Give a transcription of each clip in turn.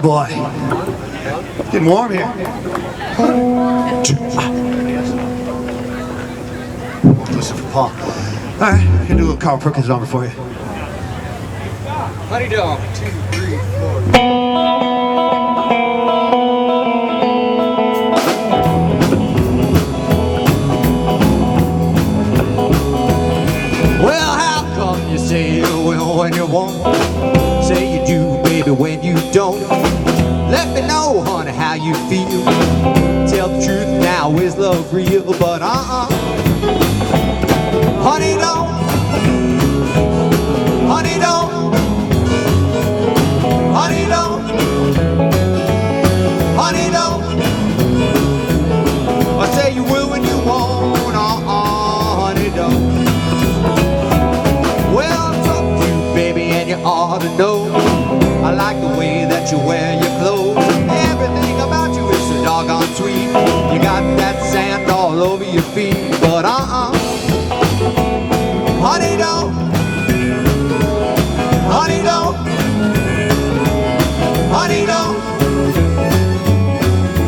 boy. Getting warm here. Listen for Paul. All right, I'm gonna do a little Carl Perkins number for you. Honey dog, 2, 3, 4. Well, how come you say you will when you won't? Say you do, baby, when you don't. Let me know, honey, how you feel. Tell the truth now, is love real? But honey, don't. Honey, don't. Honey, don't. Honey, don't. I say you will when you won't. Honey, don't. Well, it's up to you, baby, and you ought to know. I like the way that you wear your clothes. Everything about you is so doggone sweet. You got that sand all over your feet. But honey, don't. Honey, don't. Honey, don't.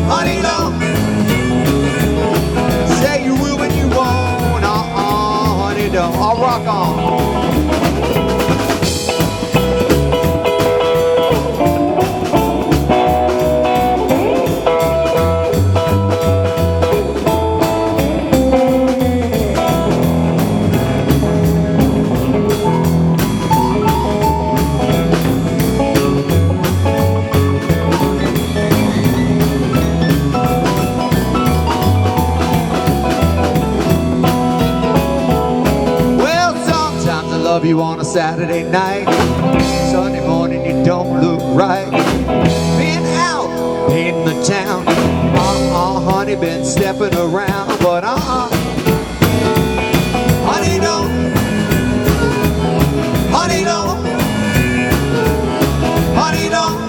Honey, don't. Say you will when you won't. Honey, don't. I'll rock on. Love you on a Saturday night. Sunday morning you don't look right. Been out in the town. Honey, been stepping around. But honey, don't. Honey, don't. Honey, don't.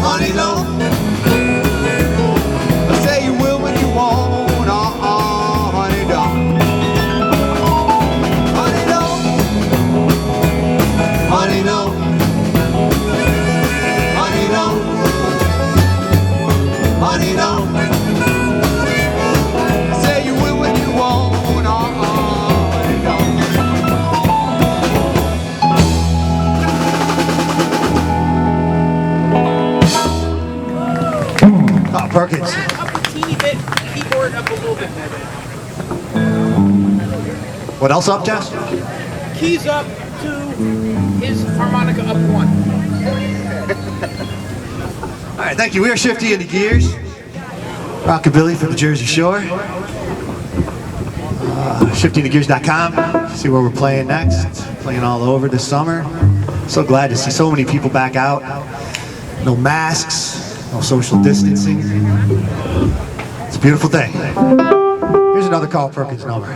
Honey, don't. I say you will when you won't. Honey, don't. Honey, no. Honey, no. Honey, no. Say you will when you won't. Honey, no. Carl Perkins. Up a teeny bit, keyboard up a little bit. What else up, Jess? Keys up, 2, his harmonica up 1. All right, thank you. We are Shifty the Gears. Rockabilly from the Jersey Shore. ShiftyTheGears.com. See where we're playing next. Playing all over this summer. So glad to see so many people back out. No masks, no social distancing. It's a beautiful thing. Here's another Carl Perkins number.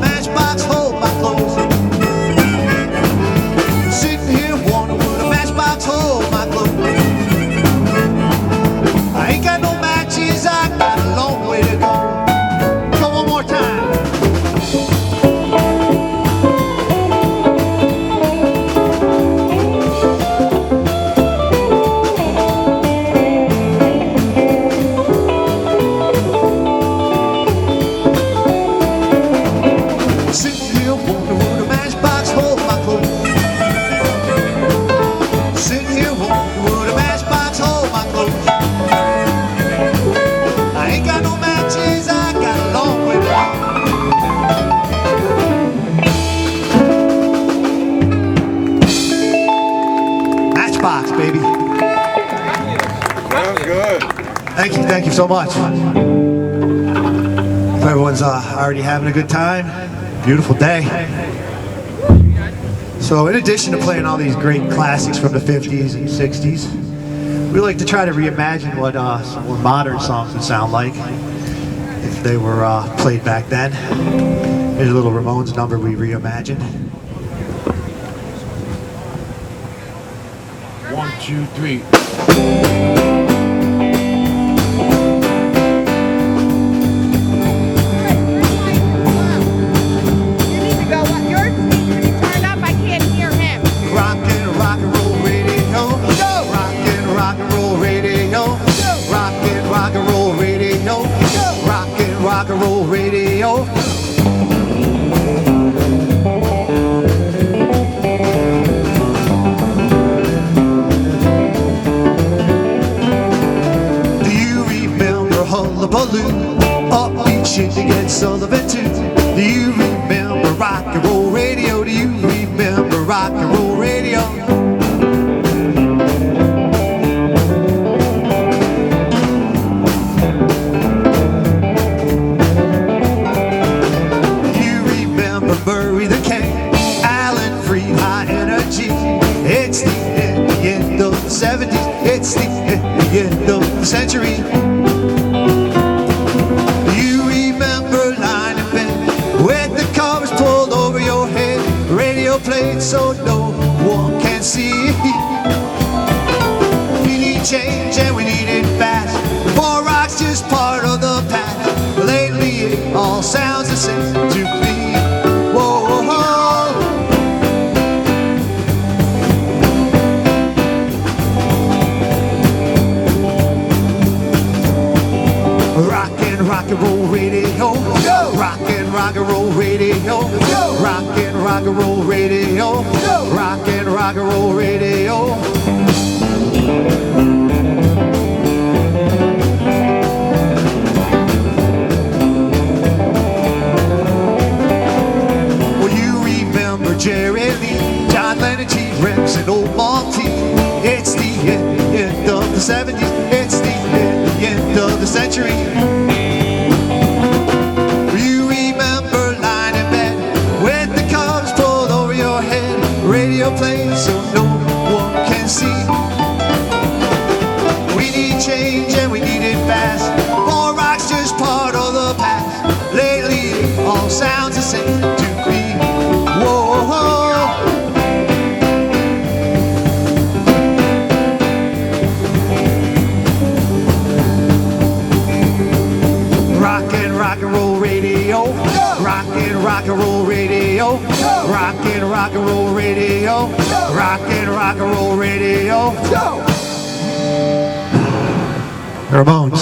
Matchbox hold my clothes. Sitting here wondering would a Thank you so much. If everyone's already having a good time, beautiful day. So in addition to playing all these great classics from the 50s and 60s, we like to try to reimagine what some more modern songs would sound like if they were played back then. Here's a little Ramones number we reimagined. 1, 2, 3. Rock and roll radio. Do you remember Hullabaloo? Upbeat shit to get Sullivan too. Do you remember rock and roll radio? Do you remember rock and roll radio? It's the end of the 70s, it's the end of the century. Do you remember lying in bed with the covers pulled over your head, radio played so no one can see? We need change and we need it fast. Before rock's just part of the past. Lately it all sounds the same to me. Whoa, whoa, whoa. Rock and roll radio, rock and roll radio, rock and roll radio, rock and roll radio. Well, you remember Jerry Lee, John Lennon, T. Rex, and old Monty. It's the end of the 70s, it's the end of the century. Radio playing so no one can see. We need change and we need it fast. More rock's just part of the past. Lately it all sounds the same to me. Whoa, whoa. Rock and roll radio. Rock and roll radio. Rock and roll radio. Rock and roll radio. Go! Ramones.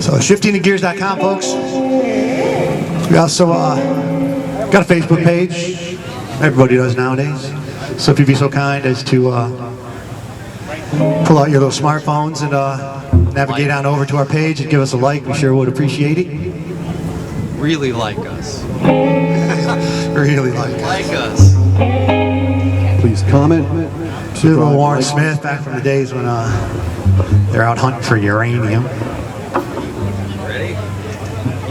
So shiftingthegears.com, folks. We also got a Facebook page. Everybody does nowadays. So if you'd be so kind as to pull out your little smartphones and navigate on over to our page and give us a like, we sure would appreciate it. Really like us. Really like us. Please comment. Little Warren Smith back from the days when they're out hunting for uranium. Ready?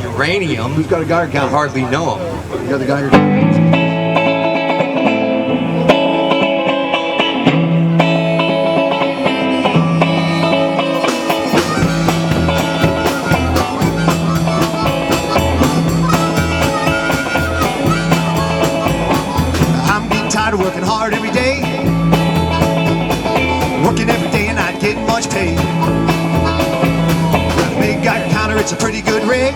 Uranium? Who's got a Geiger I counter? hardly know him. You got the Geiger counter? Working hard every day, working every day and not getting much pay. Got a big Geiger counter, it's a pretty good rig.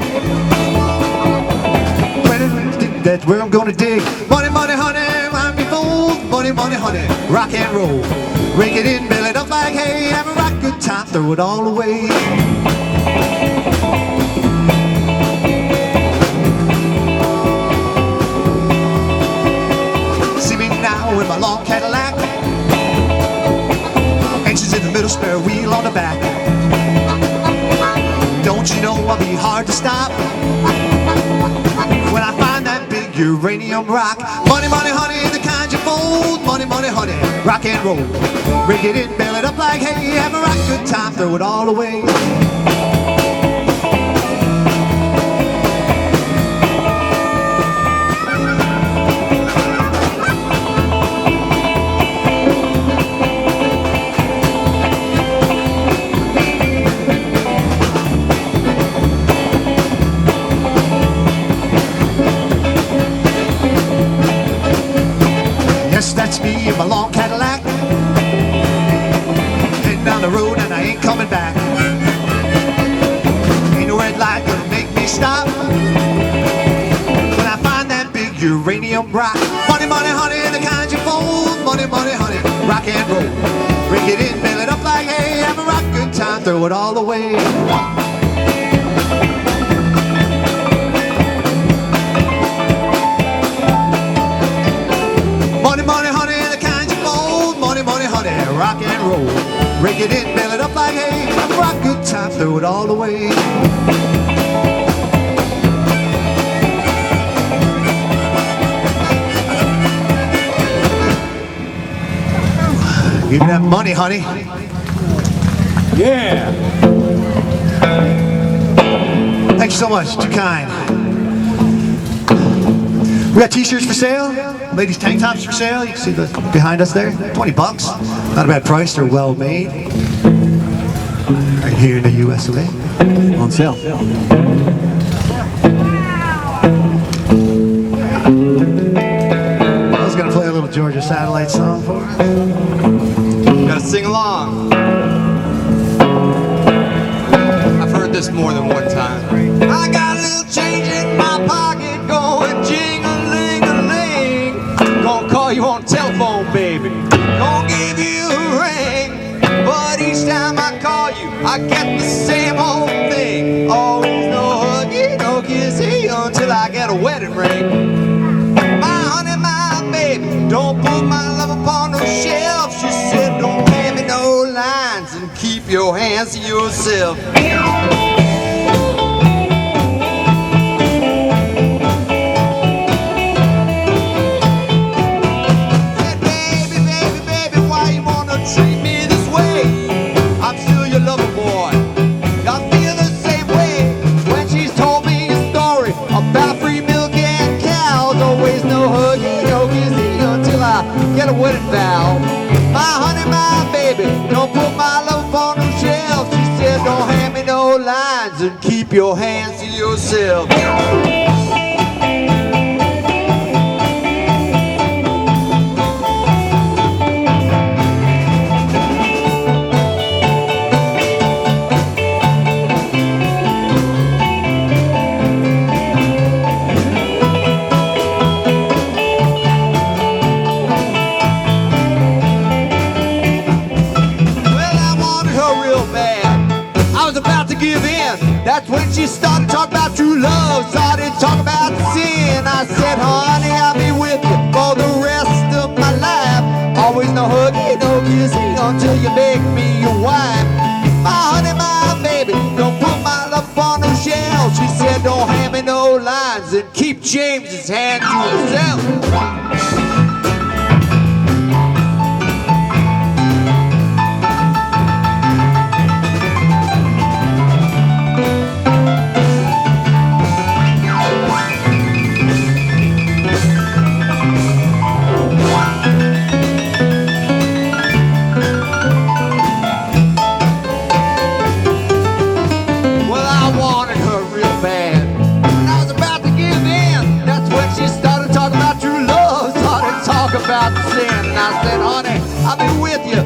That's where I'm gonna dig. Money, money, honey, I'm be fooled. Money, money, honey, rock and roll. Rig it in, bill it up like hay. Have a rock good time, throw it all away. With my long Cadillac, engines in the middle, spare wheel on the back. Don't you know I'll be hard to stop when I find that big uranium rock? Money, money, honey, the kind you fold. Money, money, honey, rock and roll. Rig it in, bail it up like hay. Have a rock good time, throw it all away. That's me in my long Cadillac, heading down the road and I ain't coming back. Ain't no red light gonna make me stop when I find that big uranium rock. Money, money, honey, the kind you fold. Money, money, honey, rock and roll. Break it in, bail it up like hay. Have a rock good time, throw it all away. Rock and roll, break it in, bail it up like hay. Have a rock good time, throw it all away. Give me that money, honey. Yeah. Thank you so much, too kind. We got t-shirts for sale, ladies tank tops for sale. You can see those behind us there, 20 bucks. Not a bad price, they're well made. Right here in the US of A. On sale. I was gonna play a little Georgia Satellite song for us. Gotta sing along. I've heard this more than one time. I got a little change in my pocket going jing-a-ling-a-ling. Gonna call you on telephone, baby. Gonna give you a ring. But each time I call you, I get the same old thing. Always no huggy, no kissy until I get a wedding ring. My honey, my baby, don't put my love upon no shelf. She said, don't hand me no lines and keep your hands to yourself. Said, baby, baby, baby, why you wanna treat me this way? I'm still your lover boy. I feel the same way when she's told me a story about free milk and cows. Always no huggy, no kissy until I get a wedding vow. My honey, my baby, don't put my love upon no shelf. She said, don't hand me no lines and keep your hands to yourself. Give in. That's when she started talking about true love, started talking about sin. I said, honey, I'll be with you for the rest of my life. Always no huggy, no kissing until you make me your wife. My honey, my baby, don't put my love on no shelf. She said, don't hand me no lines and keep James's hand to himself. About sin, and I said, honey, I'll be with you